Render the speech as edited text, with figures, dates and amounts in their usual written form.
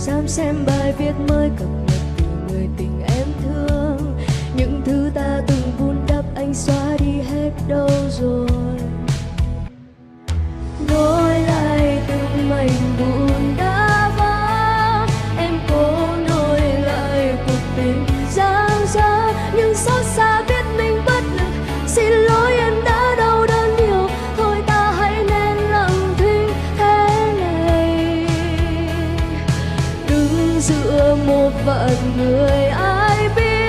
dám xem bài viết mới cập nhật từ người tình em thương. Những thứ ta từng vun đắp anh xóa đi hết đâu rồi. Nối lại từng mảnh vụn đã vỡ, em cố nối lại cuộc tình giang dở. Nhưng xót xa biết mình bất lực, xin lỗi em đã đau đớn nhiều. Thôi ta hãy nên lặng thinh thế này. Đứng giữa một vạn người ai biết